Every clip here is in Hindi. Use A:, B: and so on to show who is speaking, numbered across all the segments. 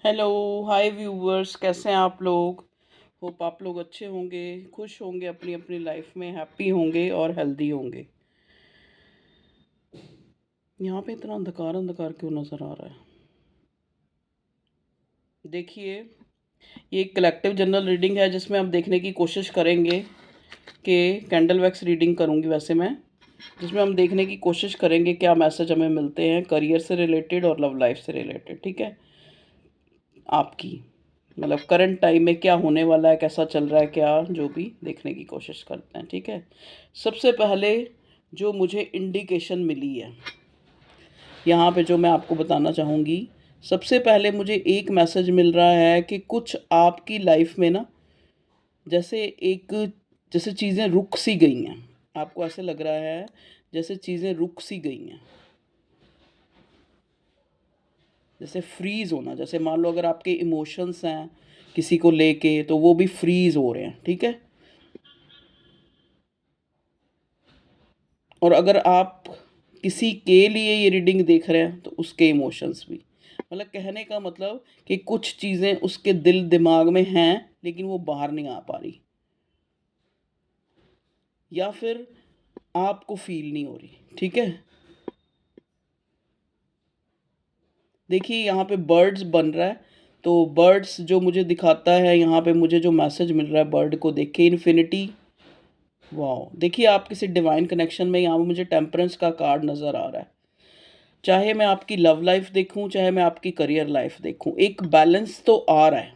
A: हेलो, हाय व्यूवर्स, कैसे हैं आप लोग। होप आप लोग अच्छे होंगे, खुश होंगे, अपनी अपनी लाइफ में हैप्पी होंगे और हेल्दी होंगे। यहाँ पे इतना अंधकार अंधकार क्यों नज़र आ रहा है? देखिए, ये एक कलेक्टिव जनरल रीडिंग है जिसमें हम देखने की कोशिश करेंगे कि कैंडल वैक्स रीडिंग करूँगी वैसे मैं, जिसमें हम देखने की कोशिश करेंगे क्या मैसेज हमें मिलते हैं करियर से रिलेटेड और लव लाइफ से रिलेटेड। ठीक है, आपकी मतलब करंट टाइम में क्या होने वाला है, कैसा चल रहा है, क्या जो भी देखने की कोशिश करते हैं। ठीक है, सबसे पहले जो मुझे इंडिकेशन मिली है यहाँ पे जो मैं आपको बताना चाहूँगी, सबसे पहले मुझे एक मैसेज मिल रहा है कि कुछ आपकी लाइफ में ना जैसे एक जैसे चीज़ें रुक सी गई हैं। आपको ऐसे लग रहा है जैसे चीज़ें रुक सी गई हैं, जैसे फ्रीज़ होना। जैसे मान लो अगर आपके इमोशंस हैं किसी को लेके तो वो भी फ्रीज़ हो रहे हैं। ठीक है, और अगर आप किसी के लिए ये रीडिंग देख रहे हैं तो उसके इमोशंस भी, मतलब कहने का मतलब कि कुछ चीज़ें उसके दिल दिमाग में हैं लेकिन वो बाहर नहीं आ पा रही, या फिर आपको फील नहीं हो रही। ठीक है, देखिए यहाँ पे बर्ड्स बन रहा है, तो बर्ड्स जो मुझे दिखाता है यहाँ पे, मुझे जो मैसेज मिल रहा है बर्ड को देख के, इन्फिनिटी। वाह, देखिए आप किसी डिवाइन कनेक्शन में, यहाँ पे मुझे टेम्परेंस का कार्ड नज़र आ रहा है। चाहे मैं आपकी लव लाइफ देखूं, चाहे मैं आपकी करियर लाइफ देखूं, एक बैलेंस तो आ रहा है।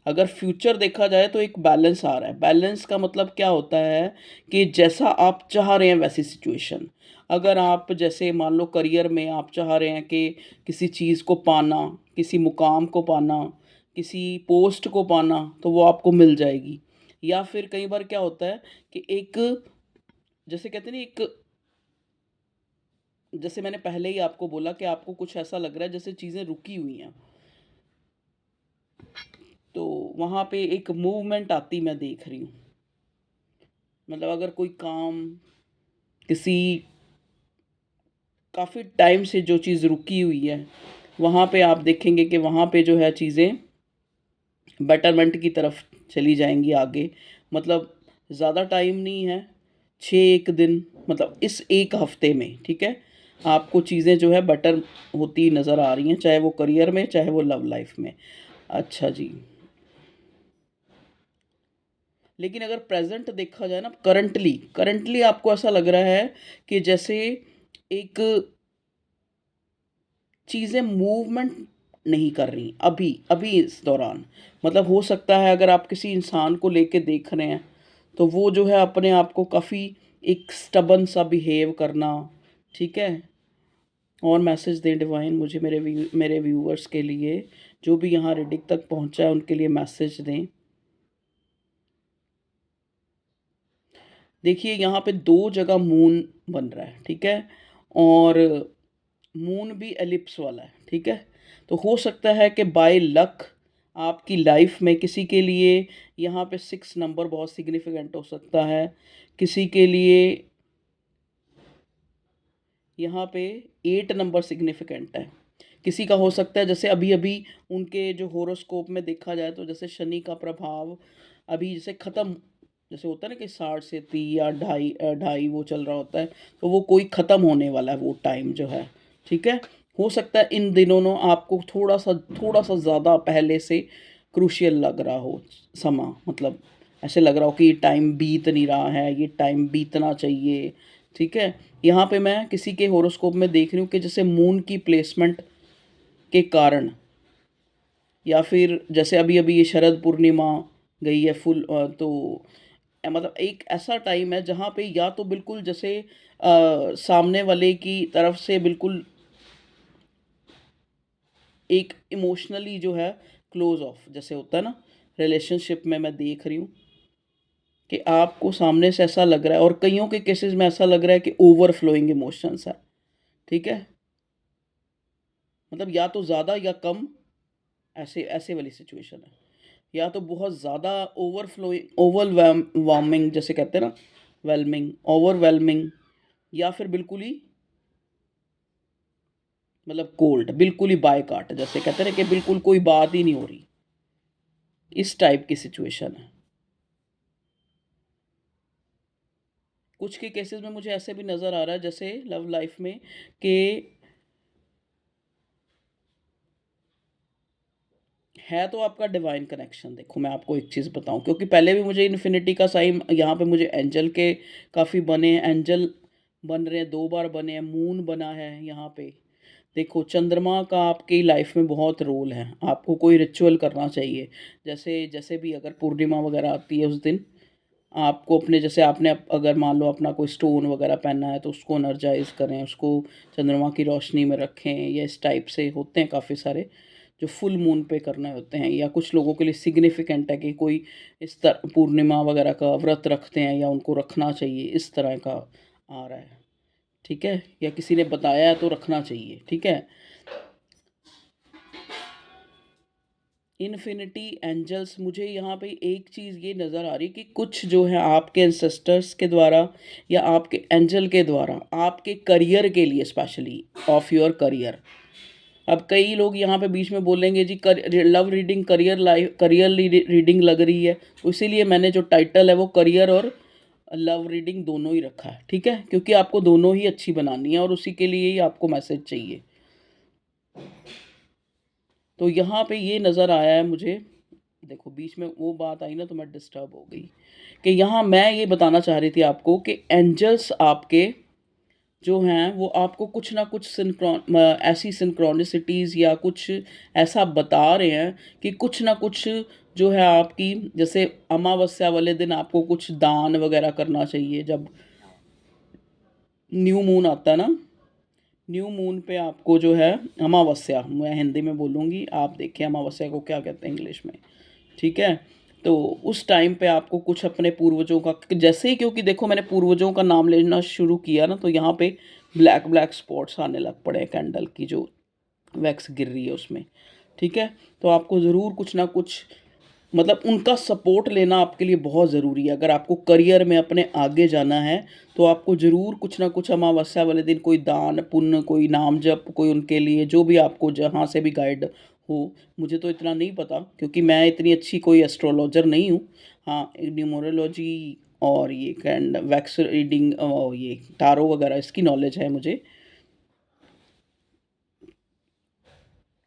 A: अगर फ्यूचर देखा जाए तो एक बैलेंस आ रहा है। बैलेंस का मतलब क्या होता है कि जैसा आप चाह रहे हैं वैसी सिचुएशन। अगर आप जैसे मान लो करियर में आप चाह रहे हैं कि किसी चीज़ को पाना, किसी मुकाम को पाना, किसी पोस्ट को पाना, तो वो आपको मिल जाएगी। या फिर कई बार क्या होता है कि एक, जैसे कहते हैं ना, एक, जैसे मैंने पहले ही आपको बोला कि आपको कुछ ऐसा लग रहा है जैसे चीज़ें रुकी हुई हैं, तो वहाँ पे एक मूवमेंट आती मैं देख रही हूँ। मतलब अगर कोई काम किसी काफ़ी टाइम से जो चीज़ रुकी हुई है, वहाँ पे आप देखेंगे कि वहाँ पे जो है चीज़ें बेटरमेंट की तरफ चली जाएंगी आगे। मतलब ज़्यादा टाइम नहीं है, 6 एक दिन, मतलब इस एक हफ्ते में। ठीक है, आपको चीज़ें जो है बेटर होती नज़र आ रही हैं, चाहे वो करियर में, चाहे वो लव लाइफ में। अच्छा जी, लेकिन अगर प्रेज़ेंट देखा जाए ना, करंटली करंटली आपको ऐसा लग रहा है कि जैसे एक चीज़ें मूवमेंट नहीं कर रही अभी अभी इस दौरान। मतलब हो सकता है अगर आप किसी इंसान को लेके देख रहे हैं तो वो जो है अपने आप को काफ़ी एक स्टबन सा बिहेव करना। ठीक है, और मैसेज दें डिवाइन मुझे, मेरे व्यूअर्स के लिए, जो भी यहाँ रीडिंग तक पहुँचा है उनके लिए मैसेज दें। देखिए यहाँ पे 2 जगह मून बन रहा है। ठीक है, और मून भी एलिप्स वाला है। ठीक है, तो हो सकता है कि बाय लक आपकी लाइफ में किसी के लिए यहाँ पे 6 नंबर बहुत सिग्निफिकेंट हो सकता है। किसी के लिए यहाँ पे 8 नंबर सिग्निफिकेंट है। किसी का हो सकता है जैसे अभी-अभी उनके जो हॉरोस्कोप में देखा जाए तो जैसे शनि का प्रभाव अभी जैसे ख़त्म, जैसे होता है ना कि 60 से 30 या ढाई वो चल रहा होता है, तो वो कोई ख़त्म होने वाला है वो टाइम जो है। ठीक है, हो सकता है इन दिनों ना आपको थोड़ा-सा ज़्यादा पहले से क्रूशियल लग रहा हो समा, मतलब ऐसे लग रहा हो कि ये टाइम बीत नहीं रहा है, ये टाइम बीतना चाहिए। ठीक है, यहाँ पे मैं किसी के हॉरोस्कोप में देख रही हूँ कि जैसे मून की प्लेसमेंट के कारण, या फिर जैसे अभी-अभी ये शरद पूर्णिमा गई है फुल, तो मतलब एक ऐसा टाइम है जहाँ पे या तो बिल्कुल जैसे सामने वाले की तरफ से बिल्कुल एक इमोशनली जो है क्लोज़ ऑफ जैसे होता है ना, रिलेशनशिप में मैं देख रही हूँ कि आपको सामने से ऐसा लग रहा है, और कइयों के केसेस में ऐसा लग रहा है कि ओवरफ्लोइंग इमोशंस है। ठीक है, मतलब या तो ज़्यादा या कम, ऐसे ऐसे वाली सिचुएशन है। या तो बहुत ज़्यादा ओवरफ्लोइंग, वार्मिंग जैसे कहते हैं ना, वेलमिंग, ओवरवेलमिंग, या फिर बिल्कुल ही मतलब कोल्ड, बिल्कुल ही बायकाट, जैसे कहते हैं ना कि बिल्कुल कोई बात ही नहीं हो रही, इस टाइप की सिचुएशन है। कुछ के केसेस में मुझे ऐसे भी नज़र आ रहा है जैसे लव लाइफ में कि है तो आपका डिवाइन कनेक्शन। देखो मैं आपको एक चीज़ बताऊँ, क्योंकि पहले भी मुझे इन्फिनिटी का साइन यहाँ पे मुझे एंजल के काफ़ी बने हैं, एंजल बन रहे हैं, 2 बार बने हैं, मून बना है यहाँ पे। देखो चंद्रमा का आपकी लाइफ में बहुत रोल है, आपको कोई रिचुअल करना चाहिए। जैसे जैसे भी अगर पूर्णिमा वगैरह आती है उस दिन आपको अपने, जैसे आपने अगर मान लो अपना कोई स्टोन वगैरह पहनना है तो उसको एनर्जाइज करें, उसको चंद्रमा की रोशनी में रखें, या इस टाइप से होते हैं काफ़ी सारे जो फुल मून पे करने होते हैं। या कुछ लोगों के लिए सिग्निफिकेंट है कि कोई इस तरह पूर्णिमा वगैरह का व्रत रखते हैं या उनको रखना चाहिए, इस तरह का आ रहा है, ठीक है, या किसी ने बताया है तो रखना चाहिए, ठीक है। इन्फिनिटी एंजल्स, मुझे यहाँ पे एक चीज़ ये नज़र आ रही कि कुछ जो है आपके एंसेस्टर्स के द्वारा या आपके एंजल के द्वारा आपके करियर के लिए, स्पेशली ऑफ योर करियर। अब कई लोग यहाँ पे बीच में बोलेंगे जी love reading career life, career reading लग रही है, तो इसीलिए मैंने जो टाइटल है वो करियर और लव रीडिंग दोनों ही रखा है, ठीक है, क्योंकि आपको दोनों ही अच्छी बनानी है और उसी के लिए ही आपको मैसेज चाहिए। तो यहाँ पे ये नज़र आया है मुझे, देखो बीच में वो बात आई ना तो मैं डिस्टर्ब हो गई, कि यहाँ मैं ये बताना चाह रही थी आपको कि एंजल्स आपके जो हैं वो आपको कुछ ना कुछ ऐसी सिंक्रोनिसिटीज़ या कुछ ऐसा बता रहे हैं कि कुछ ना कुछ जो है आपकी, जैसे अमावस्या वाले दिन आपको कुछ दान वगैरह करना चाहिए। जब न्यू मून आता है ना, न्यू मून पे आपको जो है अमावस्या, मैं हिंदी में बोलूँगी, आप देखिए अमावस्या को क्या कहते हैं इंग्लिश में, ठीक है। तो उस टाइम पे आपको कुछ अपने पूर्वजों का, जैसे ही, क्योंकि देखो मैंने पूर्वजों का नाम लेना शुरू किया ना तो यहाँ पे ब्लैक ब्लैक स्पॉट्स आने लग पड़े हैं, कैंडल की जो वैक्स गिर रही है उसमें, ठीक है। तो आपको ज़रूर कुछ ना कुछ, मतलब उनका सपोर्ट लेना आपके लिए बहुत ज़रूरी है। अगर आपको करियर में अपने आगे जाना है तो आपको ज़रूर कुछ ना कुछ अमावस्या वाले दिन कोई दान पुण्य, कोई नाम जप, कोई उनके लिए जो भी आपको जहाँ से भी गाइड हो। मुझे तो इतना नहीं पता क्योंकि मैं इतनी अच्छी कोई एस्ट्रोलॉजर नहीं हूँ। हाँ, न्यूमरोलॉजी और ये कैंड वैक्स रीडिंग और ये टारो वगैरह इसकी नॉलेज है मुझे।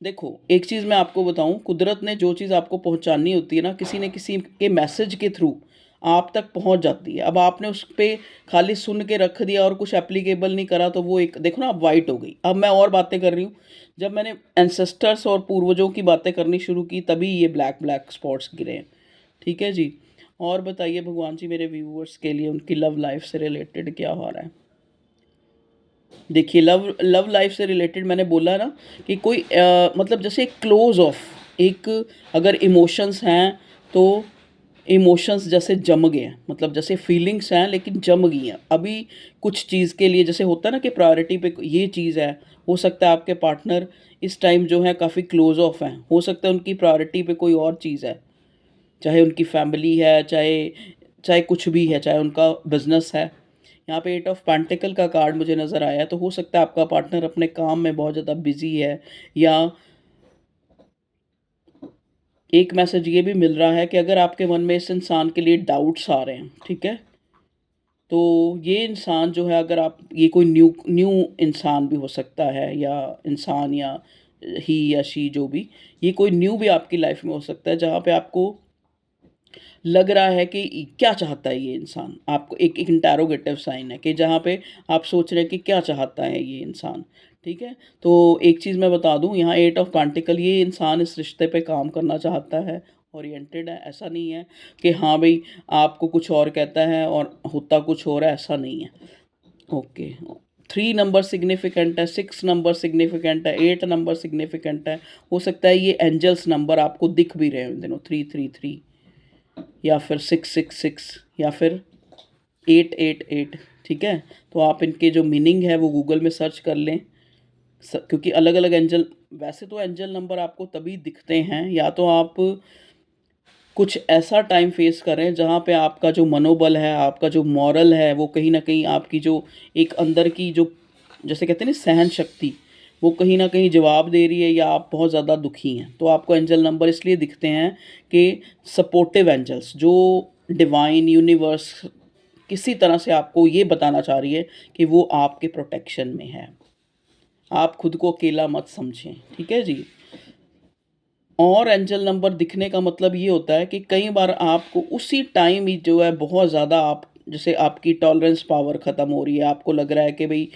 A: देखो एक चीज़ मैं आपको बताऊं, कुदरत ने जो चीज़ आपको पहुंचानी होती है ना, किसी न किसी के मैसेज के थ्रू आप तक पहुंच जाती है। अब आपने उस पे खाली सुन के रख दिया और कुछ एप्लीकेबल नहीं करा तो वो एक, देखो ना, अब वाइट हो गई। अब मैं और बातें कर रही हूँ, जब मैंने एंसेस्टर्स और पूर्वजों की बातें करनी शुरू की तभी ये ब्लैक ब्लैक स्पॉट्स गिरे हैं, ठीक है जी। और बताइए भगवान जी, मेरे व्यूअर्स के लिए उनकी लव लाइफ से रिलेटेड क्या हो रहा है। देखिए लव लव लाइफ से रिलेटेड मैंने बोला ना कि कोई मतलब जैसे एक क्लोज ऑफ एक, अगर इमोशंस हैं तो इमोशंस जैसे जम गए हैं, मतलब जैसे फीलिंग्स हैं लेकिन जम गई हैं अभी कुछ चीज़ के लिए। जैसे होता है ना कि प्रायोरिटी पे ये चीज़ है, हो सकता है आपके पार्टनर इस टाइम जो है काफ़ी क्लोज ऑफ हैं, हो सकता है उनकी प्रायोरिटी पे कोई और चीज़ है, चाहे उनकी फैमिली है, चाहे चाहे कुछ भी है, चाहे उनका बिजनेस है। यहाँ पे एट ऑफ पेंटिकल का कार्ड मुझे नज़र आया है, तो हो सकता है आपका पार्टनर अपने काम में बहुत ज़्यादा बिजी है। या एक मैसेज ये भी मिल रहा है कि अगर आपके मन में इस इंसान के लिए डाउट्स आ रहे हैं, ठीक है, तो ये इंसान जो है, अगर आप, ये कोई न्यू न्यू इंसान भी हो सकता है, या इंसान, या ही या शी जो भी, ये कोई न्यू भी आपकी लाइफ में हो सकता है जहाँ पे आपको लग रहा है कि क्या चाहता है ये इंसान। आपको एक एक इंटेरोगेटिव साइन है कि जहाँ पे आप सोच रहे हैं कि क्या चाहता है ये इंसान, ठीक है। तो एक चीज़ मैं बता दूँ, यहाँ एट ऑफ पेंटिकल, ये इंसान इस रिश्ते पे काम करना चाहता है, ओरिएंटेड है। ऐसा नहीं है कि हाँ भाई आपको कुछ और कहता है और होता कुछ और है, ऐसा नहीं है। ओके, 3 नंबर सिग्निफिकेंट है, 6 नंबर सिग्निफिकेंट है, 8 नंबर सिग्निफिकेंट है। हो सकता है ये एंजल्स नंबर आपको दिख भी रहे हैं इन दिनों, 333 या फिर 666 या फिर 888, ठीक है। तो आप इनके जो मीनिंग है वो गूगल में सर्च कर लें। क्योंकि अलग अलग एंजल, वैसे तो एंजल नंबर आपको तभी दिखते हैं या तो आप कुछ ऐसा टाइम फेस करें जहाँ पे आपका जो मनोबल है, आपका जो मॉरल है, वो कहीं ना कहीं आपकी जो एक अंदर की जो, जैसे कहते हैं ना, सहन शक्ति, वो कहीं न कहीं जवाब दे रही है या आप बहुत ज़्यादा दुखी हैं। तो आपको एंजल नंबर इसलिए दिखते हैं कि सपोर्टिव एंजल्स जो डिवाइन यूनिवर्स किसी तरह से आपको ये बताना चाह रही है कि वो आपके प्रोटेक्शन में है। आप खुद को अकेला मत समझें, ठीक है जी? और एंजल नंबर दिखने का मतलब ये होता है कि कई बार आपको उसी टाइम ही जो है बहुत ज़्यादा आप जैसे आपकी टॉलरेंस पावर ख़त्म हो रही है, आपको लग रहा है कि भई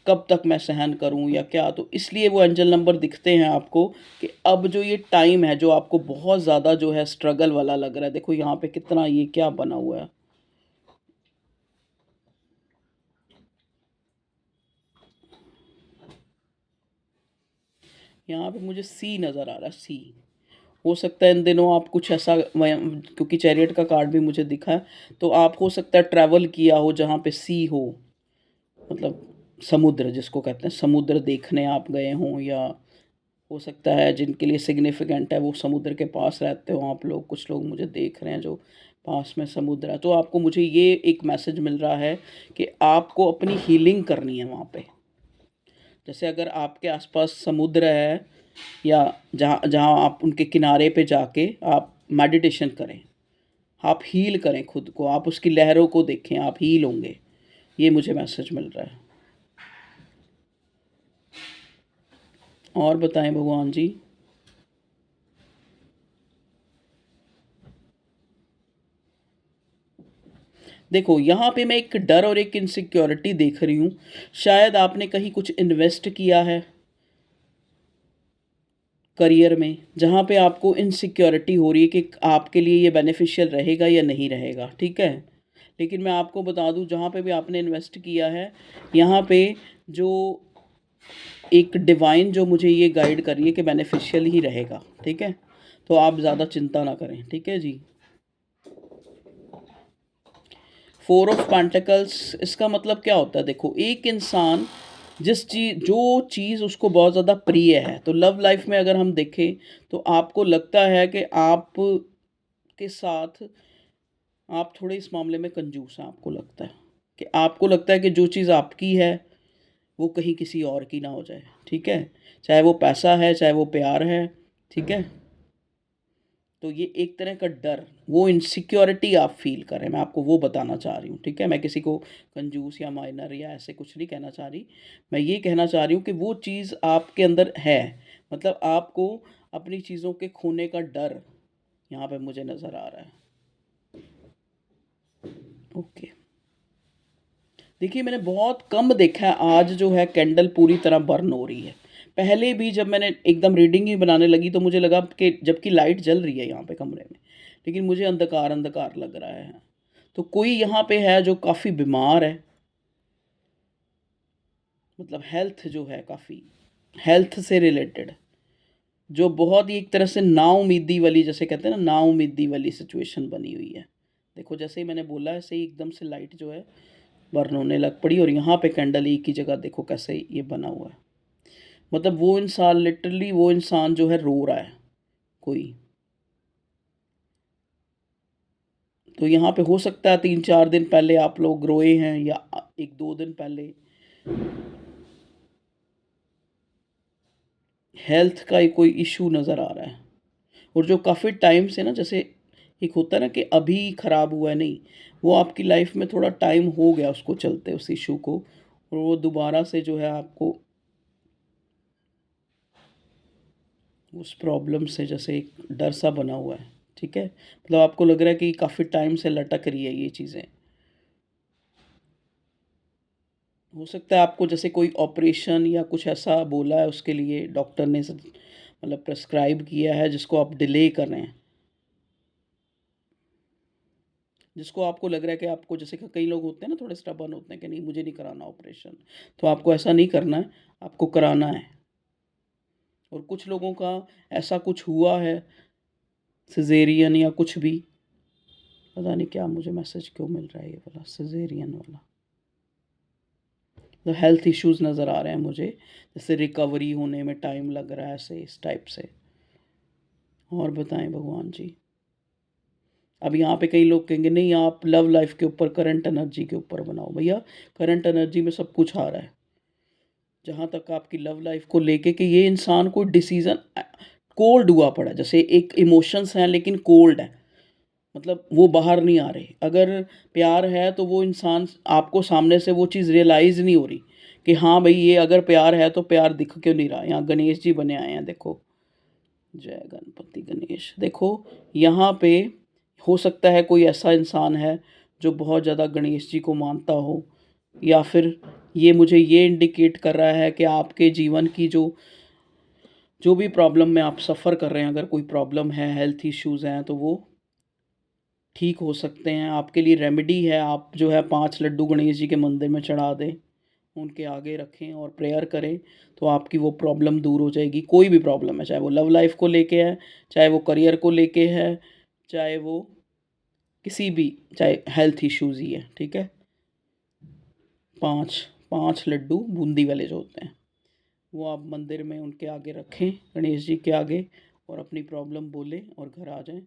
A: कब तक मैं सहन करूँ या क्या? तो इसलिए वो एंजल नंबर दिखते हैं आपको कि अब जो ये टाइम है, जो आपको बहुत ज़्यादा जो है स्ट्रगल वाला लग रहा है। देखो यहाँ पे कितना ये क्या बना हुआ है। यहाँ पे मुझे सी नज़र आ रहा है, सी। हो सकता है इन दिनों आप कुछ ऐसा क्योंकि चैरियट का कार्ड भी मुझे दिखा है, तो आप हो सकता है ट्रैवल किया हो जहाँ पे सी हो, मतलब समुद्र जिसको कहते हैं, समुद्र देखने आप गए हों, या हो सकता है जिनके लिए सिग्निफिकेंट है वो समुद्र के पास रहते हो आप लोग, कुछ लोग मुझे देख रहे हैं जो पास में समुद्र है। तो आपको मुझे ये एक मैसेज मिल रहा है कि आपको अपनी हीलिंग करनी है वहाँ पे। जैसे अगर आपके आसपास समुद्र है या जहाँ जहाँ आप उनके किनारे पे जाके आप मेडिटेशन करें, आप हील करें खुद को, आप उसकी लहरों को देखें, आप हील होंगे। ये मुझे मैसेज मिल रहा है। और बताएं भगवान जी। देखो यहाँ पे मैं एक डर और एक इनसिक्योरिटी देख रही हूँ। शायद आपने कहीं कुछ इन्वेस्ट किया है करियर में, जहाँ पे आपको इनसिक्योरिटी हो रही है कि आपके लिए ये बेनिफिशियल रहेगा या नहीं रहेगा, ठीक है? लेकिन मैं आपको बता दूँ जहाँ पे भी आपने इन्वेस्ट किया है, यहाँ पे जो एक डिवाइन जो मुझे ये गाइड कर रही है कि बेनिफिशियल ही रहेगा, ठीक है? तो आप ज़्यादा चिंता ना करें, ठीक है जी? फोर ऑफ पेंटिकल्स इसका मतलब क्या होता है? देखो एक इंसान जो चीज़ उसको बहुत ज़्यादा प्रिय है, तो लव लाइफ में अगर हम देखें तो आपको लगता है कि आप के साथ आप थोड़े इस मामले में कंजूस हैं। आपको लगता है कि आपको लगता है कि जो चीज़ आपकी है वो कहीं किसी और की ना हो जाए, ठीक है? चाहे वो पैसा है, चाहे वो प्यार है, ठीक है? तो ये एक तरह का डर, वो इनसिक्योरिटी आप फ़ील कर रहे हैं, मैं आपको वो बताना चाह रही हूँ, ठीक है? मैं किसी को कंजूस या माइनर या ऐसे कुछ नहीं कहना चाह रही। मैं ये कहना चाह रही हूँ कि वो चीज़ आपके अंदर है, मतलब आपको अपनी चीज़ों के खोने का डर यहाँ पे मुझे नज़र आ रहा है। ओके। देखिए मैंने बहुत कम देखा है आज जो है कैंडल पूरी तरह बर्न हो रही है। पहले भी जब मैंने एकदम रीडिंग ही बनाने लगी तो मुझे लगा कि जबकि लाइट जल रही है यहाँ पे कमरे में, लेकिन मुझे अंधकार अंधकार लग रहा है। तो कोई यहाँ पे है जो काफ़ी बीमार है, मतलब हेल्थ जो है काफ़ी, हेल्थ से रिलेटेड, जो बहुत ही एक तरह से नाउमीदी वाली, जैसे कहते हैं ना नाउमीदी वाली सिचुएशन बनी हुई है। देखो जैसे ही मैंने बोला ऐसे ही एकदम से लाइट जो है बर्न होने लग पड़ी, और यहाँ पे कैंडल एक ही जगह देखो कैसे ये बना हुआ है। मतलब वो इंसान लिटरली, वो इंसान जो है रो रहा है कोई। तो यहाँ पे हो सकता है 3-4 दिन पहले आप लोग रोए हैं, या 1-2 दिन पहले हेल्थ का ही कोई इशू नज़र आ रहा है। और जो काफ़ी टाइम से ना, जैसे एक होता है ना कि अभी ख़राब हुआ है, नहीं, वो आपकी लाइफ में थोड़ा टाइम हो गया उसको चलते, उस इशू को, और वो दोबारा से जो है आपको उस प्रॉब्लम से जैसे एक डर सा बना हुआ है, ठीक है? मतलब आपको लग रहा है कि काफ़ी टाइम से लटक रही है ये चीज़ें। हो सकता है आपको जैसे कोई ऑपरेशन या कुछ ऐसा बोला है, उसके लिए डॉक्टर ने मतलब प्रेस्क्राइब किया है जिसको आप डिले कर रहे हैं, जिसको आपको लग रहा है कि आपको, जैसे कि कई लोग होते हैं ना थोड़े स्टबर्न होते हैं कि नहीं मुझे नहीं कराना ऑपरेशन, तो आपको ऐसा नहीं करना है, आपको कराना है। और कुछ लोगों का ऐसा कुछ हुआ है, सिजेरियन या कुछ भी, पता नहीं क्या मुझे मैसेज क्यों मिल रहा है ये वाला सिजेरियन वाला। तो हेल्थ इश्यूज नज़र आ रहे हैं मुझे, जैसे रिकवरी होने में टाइम लग रहा है, ऐसे इस टाइप से। और बताएं भगवान जी। अब यहाँ पे कई लोग कहेंगे नहीं आप लव लाइफ के ऊपर, करंट एनर्जी के ऊपर बनाओ। भैया करंट एनर्जी में सब कुछ आ रहा है, जहाँ तक आपकी लव लाइफ को लेके कि ये इंसान कोई डिसीज़न कोल्ड हुआ पड़ा है। जैसे एक इमोशंस हैं लेकिन कोल्ड है, मतलब वो बाहर नहीं आ रहे। अगर प्यार है तो वो इंसान आपको सामने से वो चीज़ रियलाइज़ नहीं हो रही कि हाँ भाई, ये अगर प्यार है तो प्यार दिख क्यों नहीं रहा। यहाँ गणेश जी बने आए हैं, देखो, जय गणपति गणेश। देखो यहाँ पे हो सकता है कोई ऐसा इंसान है जो बहुत ज़्यादा गणेश जी को मानता हो, या फिर ये मुझे ये इंडिकेट कर रहा है कि आपके जीवन की जो जो भी प्रॉब्लम में आप सफ़र कर रहे हैं, अगर कोई प्रॉब्लम है, हेल्थ इश्यूज़ हैं, तो वो ठीक हो सकते हैं। आपके लिए रेमेडी है, आप जो है 5 लड्डू गणेश जी के मंदिर में चढ़ा दें, उनके आगे रखें और प्रेयर करें, तो आपकी वो प्रॉब्लम दूर हो जाएगी। कोई भी प्रॉब्लम है, चाहे वो लव लाइफ़ को लेके है, चाहे वो करियर को लेके है, चाहे वो किसी भी, चाहे हेल्थ इश्यूज़ ही है, ठीक है? 5 5 लड्डू बूंदी वाले जो होते हैं, वो आप मंदिर में उनके आगे रखें, गणेश जी के आगे, और अपनी प्रॉब्लम बोलें और घर आ जाएँ।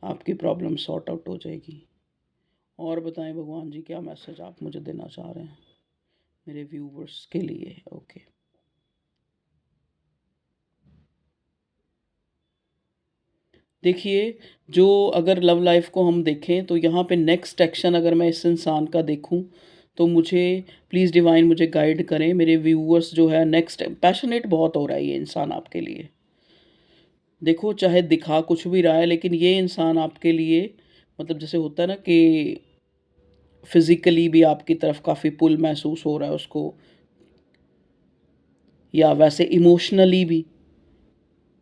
A: आपकी प्रॉब्लम सॉर्ट आउट हो जाएगी। और बताएँ भगवान जी, क्या मैसेज आप मुझे देना चाह रहे हैं मेरे व्यूवर्स के लिए? ओके। देखिए, जो अगर लव लाइफ़ को हम देखें तो यहाँ पे नेक्स्ट एक्शन अगर मैं इस इंसान का देखूँ, तो मुझे प्लीज़ डिवाइन मुझे गाइड करें। मेरे व्यूअर्स जो है नेक्स्ट पैशनेट बहुत हो रहा है ये इंसान आपके लिए। देखो, चाहे दिखा कुछ भी रहा है लेकिन ये इंसान आपके लिए, मतलब जैसे होता है ना कि फ़िज़िकली भी आपकी तरफ काफ़ी पुल महसूस हो रहा है उसको, या वैसे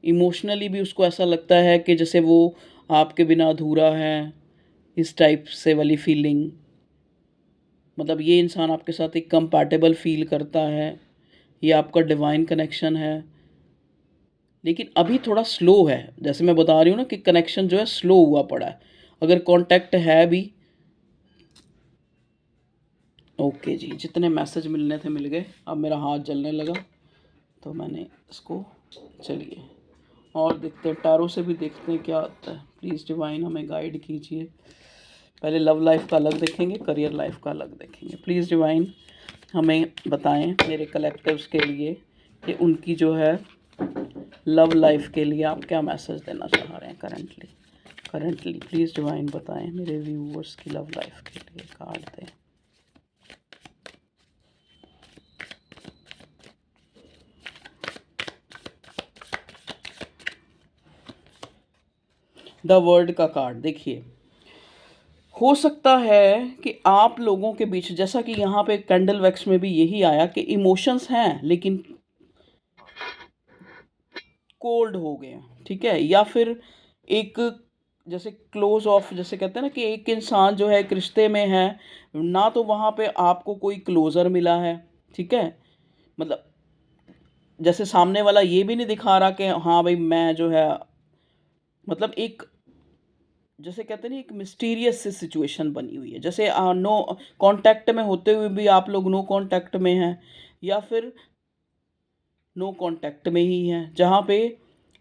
A: इमोशनली भी उसको ऐसा लगता है कि जैसे वो आपके बिना अधूरा है, इस टाइप से वाली फीलिंग। मतलब ये इंसान आपके साथ एक कंपैटिबल फ़ील करता है, ये आपका डिवाइन कनेक्शन है, लेकिन अभी थोड़ा स्लो है। जैसे मैं बता रही हूँ ना कि कनेक्शन जो है स्लो हुआ पड़ा है। अगर कॉन्टैक्ट है भी, ओके जी, जितने मैसेज मिलने थे मिल गए। अब मेरा हाथ जलने लगा तो मैंने इसको, चलिए और देखते हैं, टैरो से भी देखते हैं क्या आता है। प्लीज़ डिवाइन हमें गाइड कीजिए। पहले लव लाइफ का अलग देखेंगे, करियर लाइफ का अलग देखेंगे। प्लीज़ डिवाइन हमें बताएं मेरे कलेक्टिव्स के लिए कि उनकी जो है लव लाइफ के लिए आप क्या मैसेज देना चाह रहे हैं करंटली। प्लीज़ डिवाइन बताएं मेरे व्यूअर्स की लव लाइफ के लिए। कार्ड दें। द वर्ड का कार्ड देखिए, हो सकता है कि आप लोगों के बीच, जैसा कि यहाँ पे कैंडल वैक्स में भी यही आया कि इमोशंस हैं लेकिन कोल्ड हो गए हैं, ठीक है? या फिर एक, जैसे क्लोज ऑफ, जैसे कहते हैं ना कि एक इंसान जो है एक रिश्ते में है ना, तो वहाँ पे आपको कोई क्लोज़र मिला है, ठीक है? मतलब जैसे सामने वाला ये भी नहीं दिखा रहा कि हाँ भाई मैं जो है, मतलब एक, जैसे कहते हैं ना, एक मिस्टीरियस सी सिचुएशन बनी हुई है। जैसे नो कांटेक्ट में होते हुए भी आप लोग नो कांटेक्ट में हैं, या फिर नो कांटेक्ट में ही हैं, जहाँ पे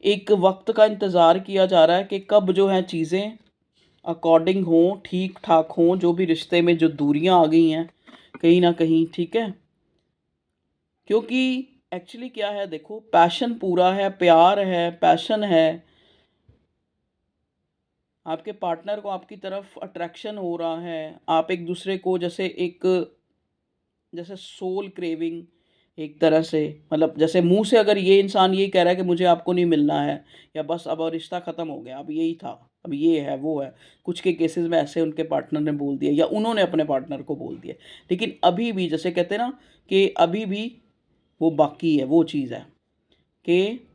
A: एक वक्त का इंतज़ार किया जा रहा है कि कब जो है चीज़ें अकॉर्डिंग हों, ठीक ठाक हों, जो भी रिश्ते में जो दूरियां आ गई हैं कहीं ना कहीं, ठीक है? क्योंकि एक्चुअली क्या है, देखो, पैशन पूरा है, प्यार है, पैशन है, आपके पार्टनर को आपकी तरफ अट्रैक्शन हो रहा है, आप एक दूसरे को जैसे एक, जैसे सोल क्रेविंग एक तरह से, मतलब जैसे मुंह से अगर ये इंसान ये कह रहा है कि मुझे आपको नहीं मिलना है, या बस अब और रिश्ता ख़त्म हो गया, अब यही था, अब ये है वो है, कुछ के केसेस में ऐसे उनके पार्टनर ने बोल दिया या उन्होंने अपने पार्टनर को बोल दिया, लेकिन अभी भी जैसे कहते हैं ना कि अभी भी वो बाकी है, वो चीज़ है कि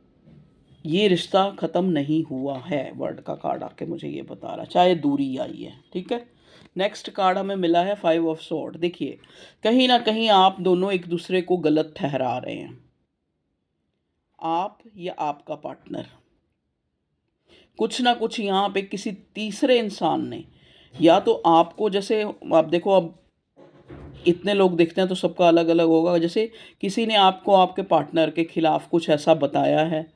A: ये रिश्ता ख़त्म नहीं हुआ है। वर्ड का कार्ड आके मुझे ये बता रहा है, चाहे दूरी आई है, ठीक है? नेक्स्ट कार्ड हमें मिला है 5 ऑफ स्वॉर्ड। देखिए, कहीं ना कहीं आप दोनों एक दूसरे को गलत ठहरा रहे हैं, आप या आपका पार्टनर। कुछ ना कुछ यहाँ पे किसी तीसरे इंसान ने, या तो आपको, जैसे आप देखो, अब इतने लोग देखते हैं तो सबका अलग अलग होगा, जैसे किसी ने आपको आपके पार्टनर के खिलाफ कुछ ऐसा बताया है,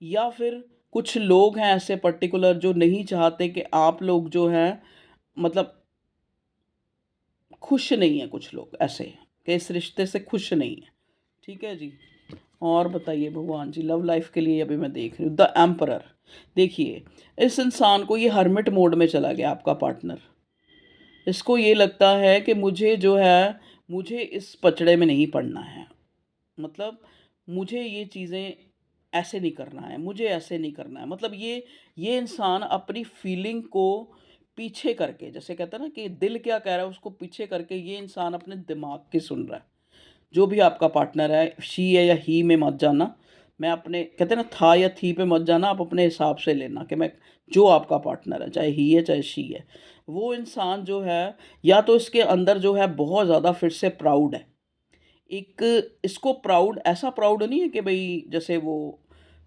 A: या फिर कुछ लोग हैं ऐसे पर्टिकुलर जो नहीं चाहते कि आप लोग जो हैं, मतलब खुश नहीं है, कुछ लोग ऐसे कि इस रिश्ते से खुश नहीं है, ठीक है जी। और बताइए भगवान जी, लव लाइफ के लिए अभी मैं देख रही हूँ द एम्परर। देखिए, इस इंसान को ये हर्मिट मोड में चला गया आपका पार्टनर। इसको ये लगता है कि मुझे जो है, मुझे इस पचड़े में नहीं पड़ना है। मतलब मुझे ये चीज़ें ऐसे नहीं करना है, मुझे ऐसे नहीं करना है। मतलब ये इंसान अपनी फीलिंग को पीछे करके, जैसे कहते हैं ना कि दिल क्या कह रहा है उसको पीछे करके, ये इंसान अपने दिमाग की सुन रहा है। जो भी आपका पार्टनर है, शी है या ही में मत जाना। मैं अपने, कहते हैं ना, था या थी पे मत जाना, आप अपने हिसाब से लेना कि मैं, जो आपका पार्टनर है, चाहे ही है चाहे शी है, वो इंसान जो है, या तो इसके अंदर जो है बहुत ज़्यादा फिर से प्राउड है। एक इसको प्राउड, ऐसा प्राउड नहीं है कि भई जैसे वो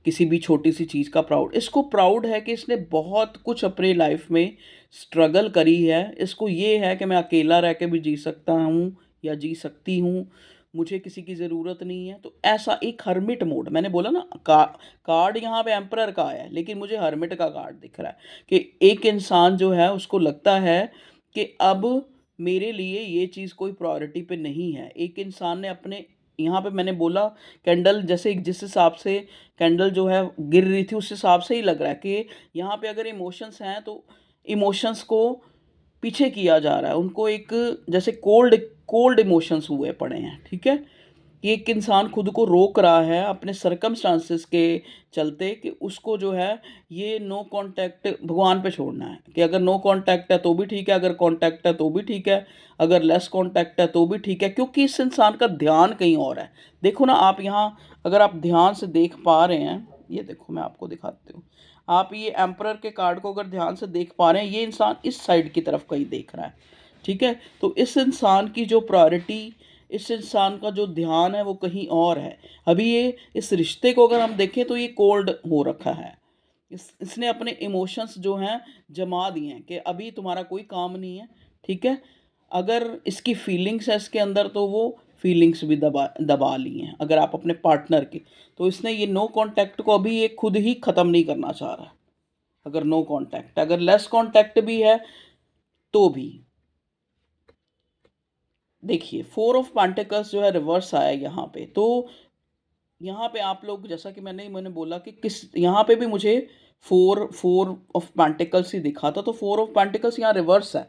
A: किसी भी छोटी-सी चीज़ का प्राउड, इसको प्राउड है कि इसने बहुत कुछ अपनी लाइफ़ में स्ट्रगल करी है। इसको ये है कि मैं अकेला रह के भी जी सकता हूँ या जी सकती हूँ, मुझे किसी की ज़रूरत नहीं है। तो ऐसा एक हर्मिट मोड, मैंने बोला ना, कार्ड यहाँ पे एम्परर का आया है, लेकिन मुझे हर्मिट का कार्ड दिख रहा है कि एक इंसान जो है उसको लगता है कि अब मेरे लिए ये चीज़ कोई प्रायोरिटी पे नहीं है। एक इंसान ने अपने, यहाँ पे मैंने बोला, कैंडल जैसे जिस हिसाब से कैंडल जो है गिर रही थी, उस हिसाब से ही लग रहा है कि यहाँ पे अगर इमोशंस हैं तो इमोशंस को पीछे किया जा रहा है। उनको एक, जैसे कोल्ड कोल्ड इमोशंस हुए पड़े हैं, ठीक है? कि एक इंसान खुद को रोक रहा है अपने सर्कमस्टांसेस के चलते कि उसको जो है ये नो कांटेक्ट भगवान पे छोड़ना है, कि अगर नो कांटेक्ट है तो भी ठीक है, अगर कांटेक्ट है तो भी ठीक है, अगर लेस कांटेक्ट है तो भी ठीक है, क्योंकि इस इंसान का ध्यान कहीं और है। देखो ना आप यहाँ, अगर आप ध्यान से देख पा रहे हैं, ये देखो मैं आपको दिखाती हूँ। आप ये एम्परर के कार्ड को अगर ध्यान से देख पा रहे हैं, ये इंसान इस साइड की तरफ कहीं देख रहा है, ठीक है? तो इस इंसान की जो प्रायोरिटी, इस इंसान का जो ध्यान है वो कहीं और है। अभी ये इस रिश्ते को अगर हम देखें तो ये कोल्ड हो रखा है। इसने अपने इमोशंस जो हैं जमा दिए हैं कि अभी तुम्हारा कोई काम नहीं है, ठीक है? अगर इसकी फीलिंग्स है इसके अंदर तो वो फीलिंग्स भी दबा दबा ली हैं अगर आप अपने पार्टनर की। तो इसने ये नो कॉन्टैक्ट को अभी ये खुद ही ख़त्म नहीं करना चाह रहा है। अगर नो कॉन्टैक्ट, अगर लेस कॉन्टैक्ट भी है तो भी। देखिए, फोर ऑफ पेंटिकल्स जो है रिवर्स आया है यहाँ पे। तो यहाँ पे आप लोग, जैसा कि मैंने बोला कि किस, यहाँ पे भी मुझे फोर फोर ऑफ पेंटिकल्स ही दिखा था, तो फोर ऑफ पेंटिकल्स यहाँ रिवर्स है।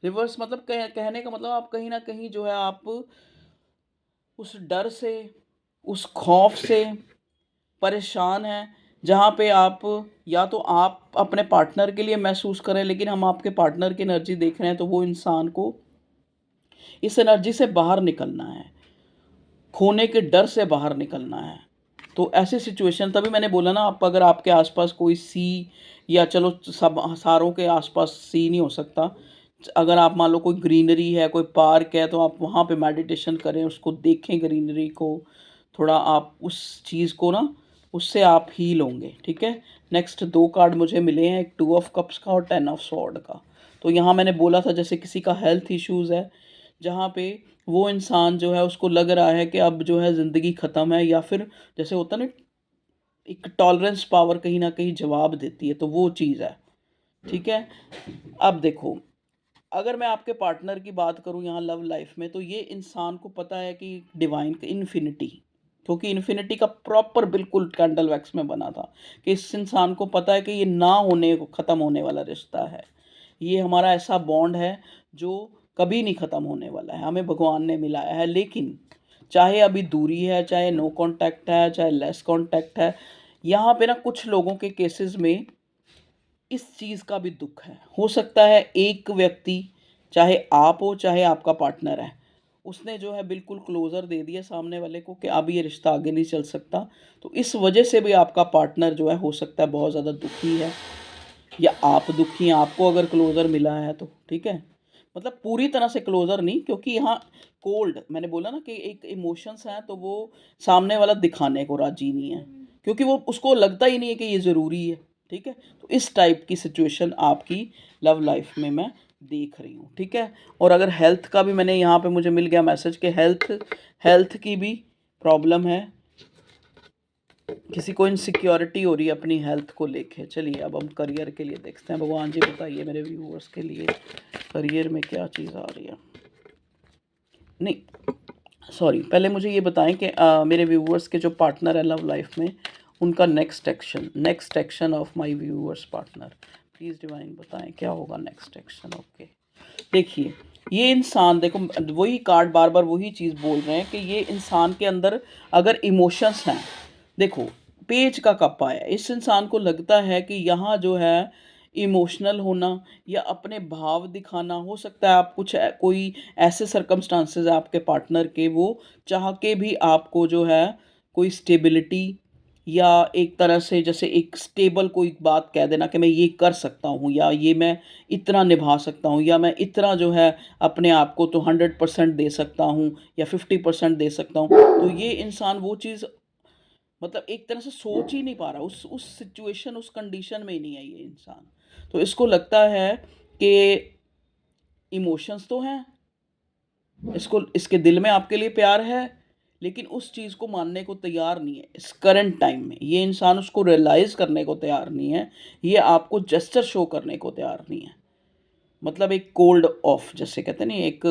A: रिवर्स मतलब कहने का मतलब आप कहीं ना कहीं जो है आप उस डर से, उस खौफ से परेशान हैं, जहाँ पे आप, या तो आप अपने पार्टनर के लिए महसूस करें, लेकिन हम आपके पार्टनर की एनर्जी देख रहे हैं तो वो इंसान को इस एनर्जी से बाहर निकलना है, खोने के डर से बाहर निकलना है। तो ऐसी सिचुएशन, तभी मैंने बोला ना, आप अगर आपके आसपास कोई सी, या चलो सब सारों के आसपास सी नहीं हो सकता, अगर आप मान लो कोई ग्रीनरी है, कोई पार्क है, तो आप वहाँ पे मेडिटेशन करें, उसको देखें ग्रीनरी को, थोड़ा आप उस चीज़ को ना, उससे आप हील होंगे, ठीक है? नेक्स्ट दो कार्ड मुझे मिले हैं, एक टू ऑफ कप्स का और टेन ऑफ स्वॉर्ड का। तो यहाँ मैंने बोला था जैसे किसी का हेल्थ इश्यूज़ है, जहाँ पे वो इंसान जो है उसको लग रहा है कि अब जो है ज़िंदगी ख़त्म है, या फिर जैसे होता है ना, एक टॉलरेंस पावर कहीं ना कहीं जवाब देती है, तो वो चीज़ है, ठीक है? अब देखो, अगर मैं आपके पार्टनर की बात करूं यहाँ लव लाइफ में, तो ये इंसान को पता है कि डिवाइन इन्फिनिटी, क्योंकि इन्फिनिटी का प्रॉपर बिल्कुल कैंडल वैक्स में बना था, कि इस इंसान को पता है कि ये ना होने को ख़त्म होने वाला रिश्ता है। ये हमारा ऐसा बॉन्ड है जो कभी नहीं ख़त्म होने वाला है, हमें भगवान ने मिलाया है। लेकिन चाहे अभी दूरी है, चाहे नो कांटेक्ट है, चाहे लेस कांटेक्ट है, यहाँ पे ना कुछ लोगों के केसेस में इस चीज़ का भी दुख है। हो सकता है एक व्यक्ति, चाहे आप हो चाहे आपका पार्टनर है, उसने जो है बिल्कुल क्लोज़र दे दिया सामने वाले को कि अब ये रिश्ता आगे नहीं चल सकता। तो इस वजह से भी आपका पार्टनर जो है हो सकता है बहुत ज़्यादा दुखी है, या आप दुखी हैं, आपको अगर क्लोज़र मिला है तो, ठीक है? मतलब पूरी तरह से क्लोज़र नहीं, क्योंकि यहाँ कोल्ड, मैंने बोला ना कि एक इमोशंस हैं तो वो सामने वाला दिखाने को राज़ी नहीं है, क्योंकि वो, उसको लगता ही नहीं है कि ये ज़रूरी है, ठीक है? तो इस टाइप की सिचुएशन आपकी लव लाइफ में मैं देख रही हूँ, ठीक है? और अगर हेल्थ का भी, मैंने यहाँ पे मुझे मिल गया मैसेज कि हेल्थ हेल्थ की भी प्रॉब्लम है, किसी को इनसिक्योरिटी हो रही है अपनी हेल्थ को लेके। चलिए अब हम करियर के लिए देखते हैं। भगवान जी बताइए मेरे व्यूअर्स के लिए करियर में क्या चीज़ आ रही है। नहीं, सॉरी, पहले मुझे ये बताएं कि मेरे व्यूवर्स के जो पार्टनर है लव लाइफ में, उनका next action of my viewers partner, please divine बताएं क्या होगा नेक्स्ट एक्शन। ओके, देखिए ये इंसान, देखो वही कार्ड बार बार वही चीज़ बोल रहे हैं कि ये इंसान के अंदर अगर इमोशंस हैं, देखो पेज का कप आया, इस इंसान को लगता है कि यहाँ जो है इमोशनल होना या अपने भाव दिखाना, हो सकता है आप कुछ कोई ऐसे सर्कमस्टांसेस है आपके पार्टनर के, वो चाह के भी आपको जो है कोई स्टेबिलिटी या एक तरह से जैसे एक स्टेबल कोई बात कह देना कि मैं ये कर सकता हूँ या ये मैं इतना निभा सकता हूँ या मैं इतना जो है अपने आप को तो 100% दे सकता हूँ या 50% दे सकता हूँ। तो ये इंसान वो चीज़ मतलब एक तरह से सोच ही नहीं पा रहा, उस सिचुएशन उस कंडीशन में ही नहीं है ये इंसान। तो इसको लगता है कि इमोशंस तो हैं, इसको इसके दिल में आपके लिए प्यार है, लेकिन उस चीज़ को मानने को तैयार नहीं है इस करंट टाइम में। ये इंसान उसको रियलाइज़ करने को तैयार नहीं है, ये आपको जेस्चर शो करने को तैयार नहीं है। मतलब एक कोल्ड ऑफ जैसे कहते हैं ना, एक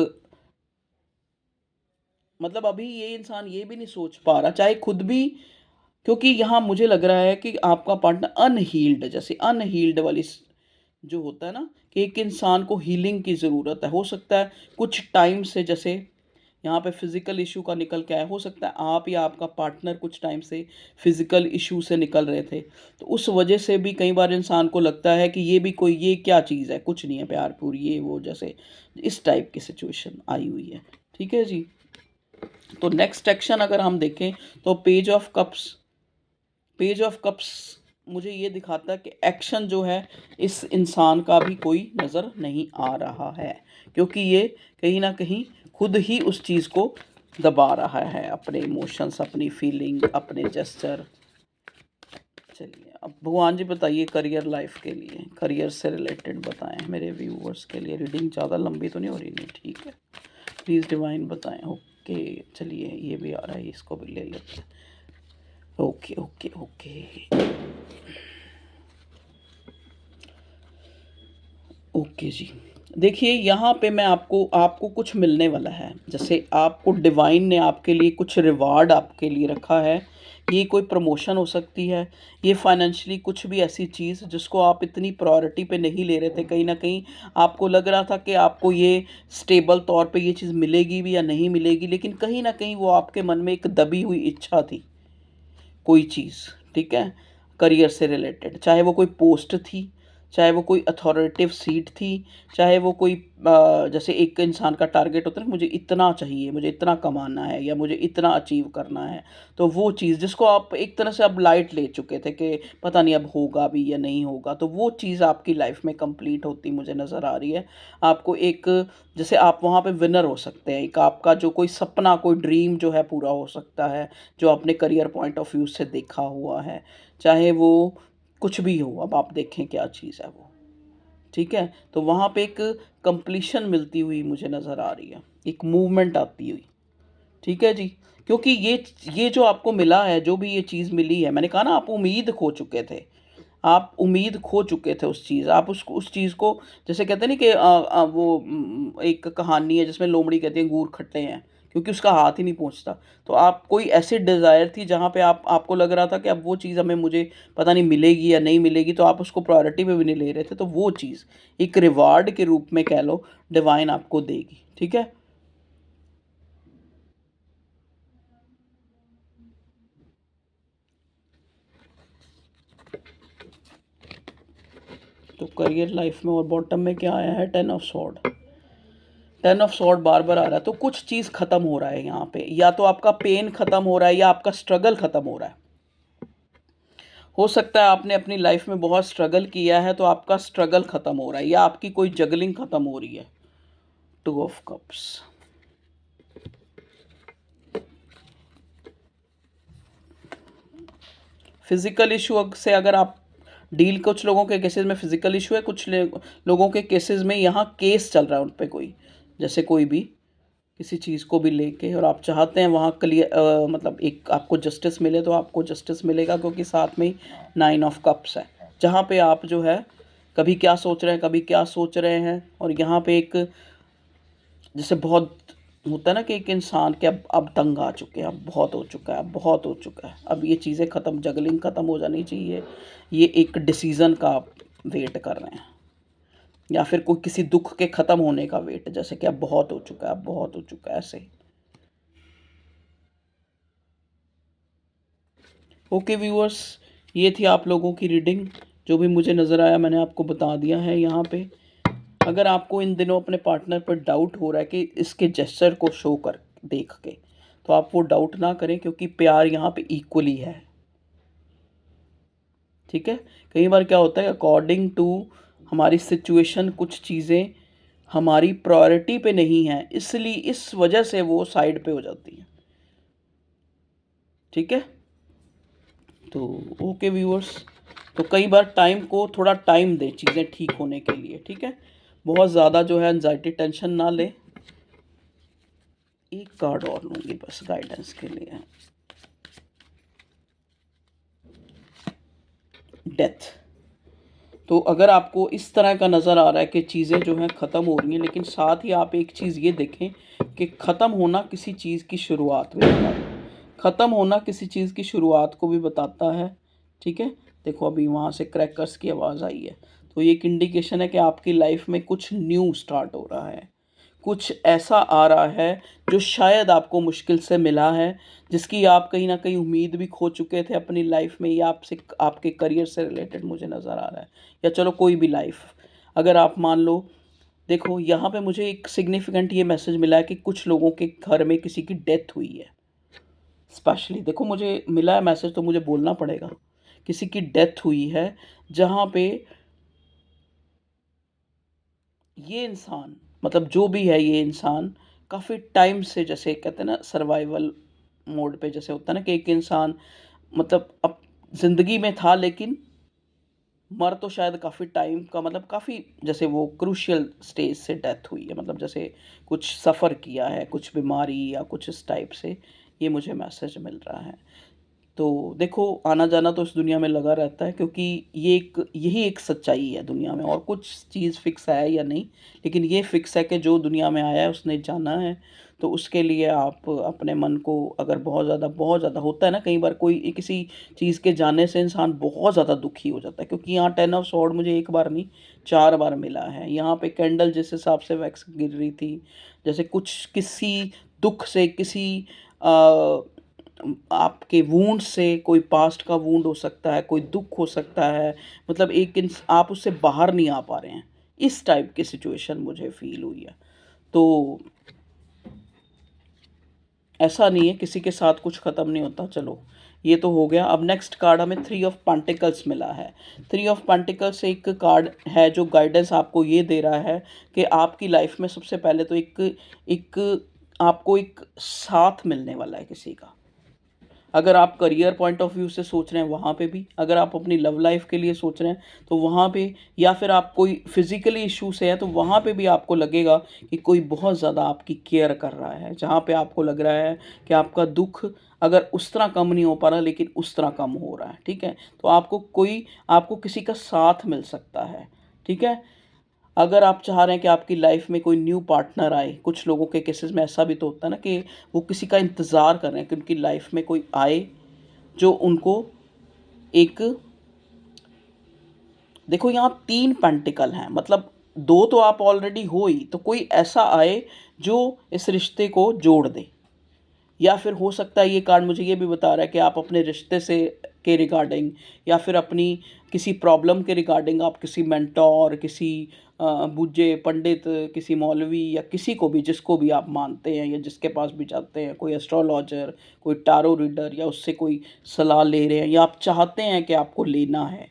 A: मतलब अभी ये इंसान ये भी नहीं सोच पा रहा, चाहे खुद भी, क्योंकि यहाँ मुझे लग रहा है कि आपका पार्टनर अनहील्ड, जैसे अनहील्ड वाली जो होता है ना कि एक इंसान को हीलिंग की ज़रूरत है। हो सकता है कुछ टाइम से, जैसे यहाँ पे फिज़िकल इशू का निकल के आया, हो सकता है आप या आपका पार्टनर कुछ टाइम से फिज़िकल इशू से निकल रहे थे, तो उस वजह से भी कई बार इंसान को लगता है कि ये भी कोई, ये क्या चीज़ है, कुछ नहीं है, प्यार पूरी ये वो, जैसे इस टाइप की सिचुएशन आई हुई है। ठीक है जी। तो नेक्स्ट एक्शन अगर हम देखें तो पेज ऑफ कप्स मुझे ये दिखाता है कि एक्शन जो है इस इंसान का भी कोई नज़र नहीं आ रहा है, क्योंकि ये कहीं ना कहीं खुद ही उस चीज़ को दबा रहा है, अपने इमोशंस, अपनी फीलिंग, अपने जेस्चर। चलिए अब भगवान जी बताइए करियर लाइफ के लिए, करियर से रिलेटेड बताएं मेरे व्यूवर्स के लिए। रीडिंग ज़्यादा लंबी तो नहीं हो रही? नहीं, ठीक है, प्लीज़ डिवाइन बताएं। ओके, चलिए ये भी आ रहा है, इसको भी ले लेते हैं। ओके ओके ओके ओके जी। देखिए यहाँ पे मैं आपको आपको कुछ मिलने वाला है, जैसे आपको डिवाइन ने आपके लिए कुछ रिवार्ड आपके लिए रखा है। ये कोई प्रमोशन हो सकती है, ये फाइनेंशियली कुछ भी ऐसी चीज़ जिसको आप इतनी प्रायोरिटी पे नहीं ले रहे थे, कहीं ना कहीं आपको लग रहा था कि आपको ये स्टेबल तौर पे ये चीज़ मिलेगी भी या नहीं मिलेगी, लेकिन कहीं ना कहीं वो आपके मन में एक दबी हुई इच्छा थी, कोई चीज़, ठीक है, करियर से रिलेटेड, चाहे वो कोई पोस्ट थी, चाहे वो कोई अथॉरिटेटिव सीट थी, चाहे वो कोई जैसे एक इंसान का टारगेट होता है ना, मुझे इतना चाहिए, मुझे इतना कमाना है या मुझे इतना अचीव करना है, तो वो चीज़ जिसको आप एक तरह से अब लाइट ले चुके थे कि पता नहीं अब होगा भी या नहीं होगा, तो वो चीज़ आपकी लाइफ में कंप्लीट होती मुझे नज़र आ रही है। आपको एक, जैसे आप वहाँ पे विनर हो सकते हैं, एक आपका जो कोई सपना, कोई ड्रीम जो है पूरा हो सकता है, जो आपने करियर पॉइंट ऑफ व्यू से देखा हुआ है, चाहे वो कुछ भी हो, अब आप देखें क्या चीज़ है वो। ठीक है, तो वहाँ पे एक कंप्लीशन मिलती हुई मुझे नज़र आ रही है, एक मूवमेंट आती हुई। ठीक है जी, क्योंकि ये जो आपको मिला है, जो भी ये चीज़ मिली है, मैंने कहा ना आप उम्मीद खो चुके थे, आप उम्मीद खो चुके थे उस चीज़, आप उस चीज़ को, जैसे कहते हैं ना कि वो एक कहानी है जिसमें लोमड़ी कहती है अंगूर खट्टे हैं, क्योंकि उसका हाथ ही नहीं पहुंचता। तो आप कोई ऐसी डिज़ायर थी जहाँ पे आपको लग रहा था कि अब वो चीज़ हमें, मुझे पता नहीं मिलेगी या नहीं मिलेगी, तो आप उसको प्रायोरिटी में भी नहीं ले रहे थे, तो वो चीज़ एक रिवार्ड के रूप में कह लो डिवाइन आपको देगी। ठीक है, तो करियर लाइफ में और बॉटम में क्या आया है? 10 ऑफ सॉर्ड। 10 ऑफ सॉर्ड बार बार आ रहा है, तो कुछ चीज़ ख़त्म हो रहा है यहाँ पे, या तो आपका पेन ख़त्म हो रहा है या आपका स्ट्रगल ख़त्म हो रहा है। हो सकता है आपने अपनी लाइफ में बहुत स्ट्रगल किया है, तो आपका स्ट्रगल ख़त्म हो रहा है या आपकी कोई जगलिंग ख़त्म हो रही है। 2 ऑफ कप्स। फिज़िकल इशू से अगर आप डील, कुछ लोगों के केसेस में फिज़िकल इशू है, कुछ लोगों के केसेस में यहाँ केस चल रहा है उन पे कोई, जैसे कोई भी किसी चीज़ को भी लेके, और आप चाहते हैं वहाँ क्लियर, मतलब एक आपको जस्टिस मिले, तो आपको जस्टिस मिलेगा, क्योंकि साथ में ही 9 ऑफ कप्स है, जहाँ पे आप जो है कभी क्या सोच रहे हैं, कभी क्या सोच रहे हैं, और यहाँ पे एक जैसे बहुत होता है ना कि एक इंसान के अब तंग आ चुके हैं, अब बहुत हो चुका है, अब बहुत हो चुका है, अब ये चीज़ें ख़त्म, जगलिंग ख़त्म हो जानी चाहिए, ये एक डिसीज़न का आप वेट कर रहे हैं, या फिर कोई किसी दुख के ख़त्म होने का वेट, जैसे कि अब बहुत हो चुका है, अब बहुत हो चुका है, ऐसे। ओके व्यूअर्स, ये थी आप लोगों की रीडिंग। जो भी मुझे नज़र आया मैंने आपको बता दिया है यहाँ पे। अगर आपको इन दिनों अपने पार्टनर पर डाउट हो रहा है कि इसके जेस्चर को शो कर देख के, तो आप वो डाउट ना करें, क्योंकि प्यार यहाँ पे इक्वली है। ठीक है। कई बार क्या होता है, अकॉर्डिंग टू हमारी सिचुएशन कुछ चीज़ें हमारी प्रायोरिटी पे नहीं है, इसलिए इस वजह से वो साइड पे हो जाती हैं। ठीक है। तो ओके व्यूअर्स, तो कई बार टाइम को थोड़ा टाइम दें चीज़ें ठीक होने के लिए। ठीक है। बहुत ज़्यादा जो है एंजाइटी टेंशन ना ले। एक कार्ड और लूँगी बस गाइडेंस के लिए। डेथ। तो अगर आपको इस तरह का नज़र आ रहा है कि चीज़ें जो हैं ख़त्म हो रही हैं, लेकिन साथ ही आप एक चीज़ ये देखें कि ख़त्म होना किसी चीज़ की शुरुआत भी होता है। ख़त्म होना किसी चीज़ की शुरुआत को भी बताता है। ठीक है। देखो अभी वहाँ से क्रैकर्स की आवाज़ आई है, तो ये एक इंडिकेशन है कि आपकी लाइफ में कुछ न्यू स्टार्ट हो रहा है। कुछ ऐसा आ रहा है जो शायद आपको मुश्किल से मिला है, जिसकी आप कहीं न कहीं उम्मीद भी खो चुके थे अपनी लाइफ में, या आपसे आपके करियर से रिलेटेड मुझे नज़र आ रहा है, या चलो कोई भी लाइफ। अगर आप मान लो, देखो यहाँ पे मुझे एक सिग्निफिकेंट ये मैसेज मिला है कि कुछ लोगों के घर में किसी की डेथ हुई है। स्पेशली देखो मुझे मिला है मैसेज, तो मुझे बोलना पड़ेगा। किसी की डेथ हुई है, जहाँ पे ये इंसान, मतलब जो भी है ये इंसान, काफ़ी टाइम से, जैसे कहते हैं ना सर्वाइवल मोड पे, जैसे होता है ना कि एक इंसान मतलब अब ज़िंदगी में था, लेकिन मर तो शायद काफ़ी टाइम का, मतलब काफ़ी, जैसे वो क्रूशियल स्टेज से डेथ हुई है, मतलब जैसे कुछ सफ़र किया है, कुछ बीमारी या कुछ इस टाइप से ये मुझे मैसेज मिल रहा है। तो देखो आना-जाना तो इस दुनिया में लगा रहता है, क्योंकि ये एक यही एक सच्चाई है दुनिया में, और कुछ चीज़ फ़िक्स है या नहीं, लेकिन ये फ़िक्स है कि जो दुनिया में आया है उसने जाना है। तो उसके लिए आप अपने मन को, अगर बहुत ज़्यादा होता है ना, कई बार कोई किसी चीज़ के जाने से इंसान बहुत ज़्यादा दुखी हो जाता है, क्योंकि यहाँ 10 ऑफ सॉर्ड मुझे एक बार नहीं 4 बार मिला है। यहाँ पे कैंडल जिस हिसाब से वैक्स गिर रही थी, जैसे कुछ किसी दुःख से, किसी अ आपके वुंड से, कोई पास्ट का वुंड हो सकता है, कोई दुःख हो सकता है, मतलब एक इंस आप उससे बाहर नहीं आ पा रहे हैं। इस टाइप की सिचुएशन मुझे फ़ील हुई है। तो ऐसा नहीं है किसी के साथ कुछ ख़त्म नहीं होता। चलो ये तो हो गया। अब नेक्स्ट कार्ड हमें 3 ऑफ पेंटिकल्स मिला है। 3 ऑफ पेंटिकल्स एक कार्ड है जो गाइडेंस आपको ये दे रहा है कि आपकी लाइफ़ में सबसे पहले तो एक एक आपको एक साथ मिलने वाला है किसी का। अगर आप करियर पॉइंट ऑफ व्यू से सोच रहे हैं वहाँ पे भी, अगर आप अपनी लव लाइफ के लिए सोच रहे हैं तो वहाँ पे, या फिर आप कोई फिज़िकली इशू से हैं तो वहाँ पे भी आपको लगेगा कि कोई बहुत ज़्यादा आपकी केयर कर रहा है, जहाँ पे आपको लग रहा है कि आपका दुख अगर उस तरह कम नहीं हो पा रहा, लेकिन उस तरह कम हो रहा है। ठीक है। तो आपको किसी का साथ मिल सकता है। ठीक है। अगर आप चाह रहे हैं कि आपकी लाइफ में कोई न्यू पार्टनर आए, कुछ लोगों के केसेस में ऐसा भी तो होता है ना कि वो किसी का इंतज़ार कर रहे हैं कि उनकी लाइफ में कोई आए जो उनको एक, देखो यहाँ 3 पेंटिकल हैं, मतलब 2 तो आप ऑलरेडी हो ही, तो कोई ऐसा आए जो इस रिश्ते को जोड़ दे। या फिर हो सकता है ये कार्ड मुझे ये भी बता रहा है कि आप अपने रिश्ते से के रिगार्डिंग, या फिर अपनी किसी प्रॉब्लम के रिगार्डिंग आप किसी मेंटोर, किसी बूढ़े पंडित, किसी मौलवी, या किसी को भी, जिसको भी आप मानते हैं या जिसके पास भी जाते हैं, कोई एस्ट्रोलॉजर, कोई टारो रीडर, या उससे कोई सलाह ले रहे हैं, या आप चाहते हैं कि आपको लेना है।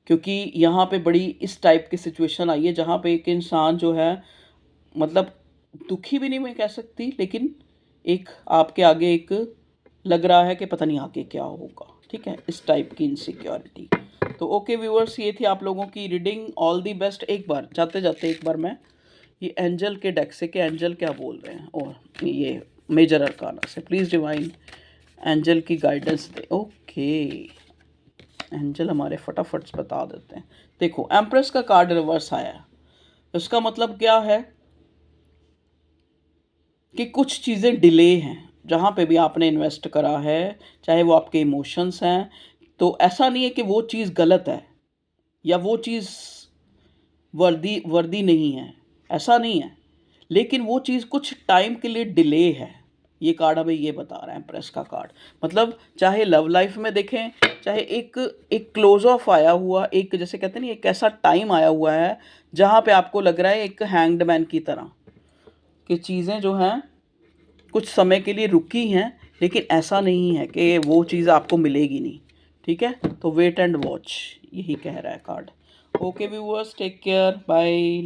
A: क्योंकि यहाँ पे बड़ी इस टाइप की सिचुएशन आई है जहाँ पे एक इंसान जो है, मतलब दुखी भी नहीं मैं कह सकती, लेकिन एक आपके आगे एक लग रहा है कि पता नहीं आगे क्या होगा। ठीक है। इस टाइप की इनसिक्योरिटी। तो ओके व्यूअर्स, ये थी आप लोगों की रीडिंग। All the best. एक बार जाते जाते एक बार मैं ये एंजल के डेक से कि एंजल क्या बोल रहे हैं, और ये मेजर अरकाना से प्लीज़ डिवाइन एंजल की गाइडेंस दे। ओके, एंजल हमारे फटाफट बता देते हैं। देखो एम्प्रेस का कार्ड रिवर्स आया है, इसका मतलब क्या है? कि कुछ चीज़ें डिले हैं, जहाँ पे भी आपने इन्वेस्ट करा है, चाहे वो आपके इमोशंस हैं, तो ऐसा नहीं है कि वो चीज़ गलत है या वो चीज़ वर्दी वर्दी नहीं है, ऐसा नहीं है। लेकिन वो चीज़ कुछ टाइम के लिए डिले है। ये कार्ड हमें ये बता रहा है, एम्प्रेस का कार्ड। मतलब चाहे लव लाइफ में देखें, चाहे एक एक क्लोज़ ऑफ आया हुआ, एक जैसे कहते हैं ना, एक ऐसा टाइम आया हुआ है, जहाँ पे आपको लग रहा है एक हैंग्ड मैन की तरह, कि चीज़ें जो हैं कुछ समय के लिए रुकी हैं, लेकिन ऐसा नहीं है कि वो चीज़ आपको मिलेगी नहीं। ठीक है? तो वेट एंड वॉच, यही कह रहा है card. Okay viewers, take care, bye.